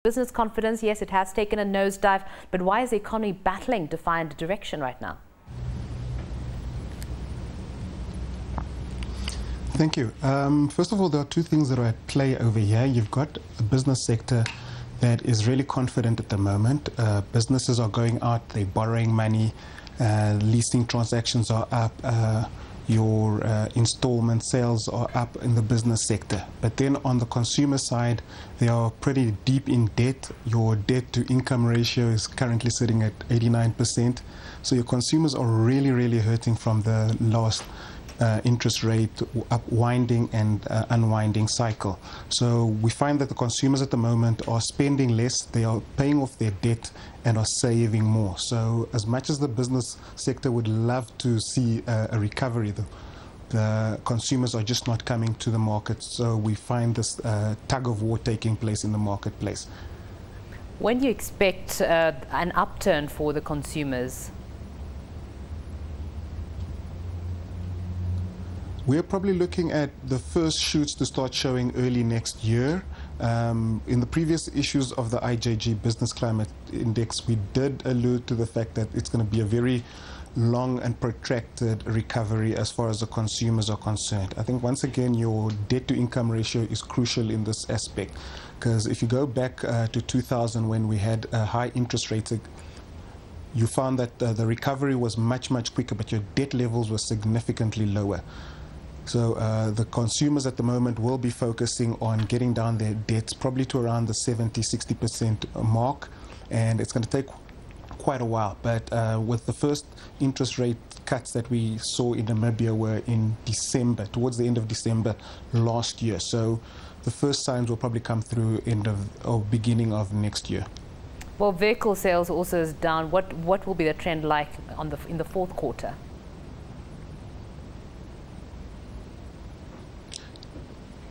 Business confidence, yes, it has taken a nosedive, but why is the economy battling to find a direction right now? Thank you. First of all, there are two things that are at play over here. You've got a business sector that is really confident at the moment. Businesses are going out, they're borrowing money, leasing transactions are up, your installment sales are up in the business sector. But then on the consumer side, they are pretty deep in debt. Your debt to income ratio is currently sitting at 89%. So your consumers are really, really hurting from the last interest rate upwinding and unwinding cycle. So we find that the consumers at the moment are spending less, they are paying off their debt and are saving more. So as much as the business sector would love to see a recovery, the consumers are just not coming to the market. So we find this tug of war taking place in the marketplace. When do you expect an upturn for the consumers? We're probably looking at the first shoots to start showing early next year. In the previous issues of the IJG Business Climate Index, we did allude to the fact that it's going to be a very long and protracted recovery as far as the consumers are concerned. I think once again your debt to income ratio is crucial in this aspect, because if you go back to 2000 when we had high interest rates, you found that the recovery was much quicker, but your debt levels were significantly lower. So the consumers at the moment will be focusing on getting down their debts probably to around the 70–60% mark, and it's going to take quite a while. But with the first interest rate cuts that we saw in Namibia were in December, towards the end of December last year. So the first signs will probably come through end of or beginning of next year. Well, vehicle sales also is down. What will be the trend like in the fourth quarter?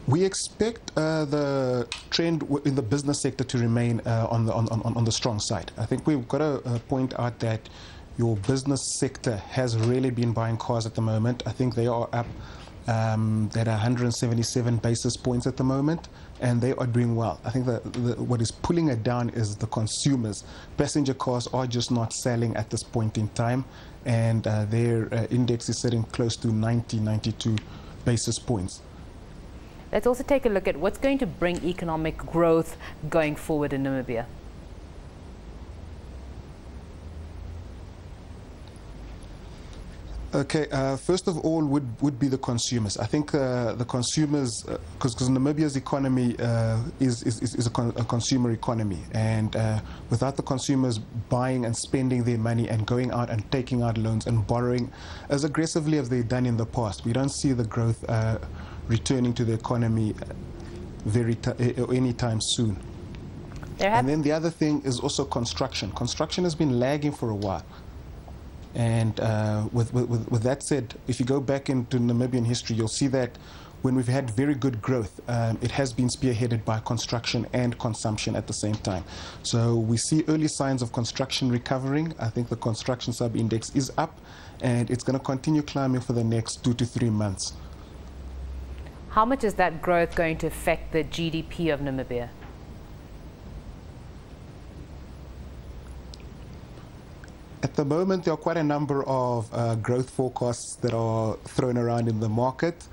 We expect the trend in the business sector to remain on the strong side. I think we've got to point out that your business sector has really been buying cars at the moment. I think they are up at 177 basis points at the moment, and they are doing well. I think that what is pulling it down is the consumers. Passenger cars are just not selling at this point in time, and their index is sitting close to 92 basis points. Let's also take a look at what's going to bring economic growth going forward in Namibia. Okay, first of all would be the consumers. I think the consumers, because Namibia's economy is a consumer economy, and without the consumers buying and spending their money and going out and taking out loans and borrowing as aggressively as they've done in the past, we don't see the growth returning to the economy anytime soon. And then the other thing is also construction. Construction has been lagging for a while. And with that said, if you go back into Namibian history, you'll see that when we've had very good growth, it has been spearheaded by construction and consumption at the same time. So we see early signs of construction recovering. I think the construction sub-index is up, and it's going to continue climbing for the next 2 to 3 months. How much is that growth going to affect the GDP of Namibia? At the moment, there are quite a number of growth forecasts that are thrown around in the market.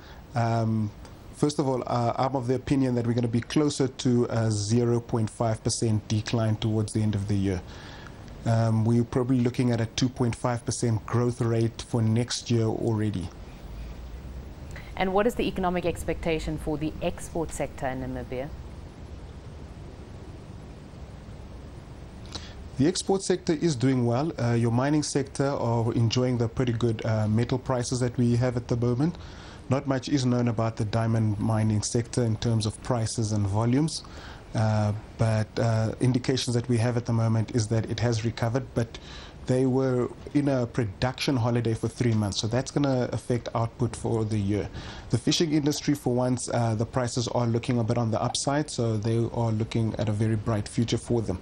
First of all, I'm of the opinion that we're going to be closer to a 0.5% decline towards the end of the year. We're probably looking at a 2.5% growth rate for next year already. And what is the economic expectation for the export sector in Namibia? The export sector is doing well. Your mining sector are enjoying the pretty good metal prices that we have at the moment. Not much is known about the diamond mining sector in terms of prices and volumes, but indications that we have at the moment is that it has recovered, but they were in a production holiday for 3 months, so that's going to affect output for the year. The fishing industry, for once, the prices are looking a bit on the upside, so they are looking at a very bright future for them.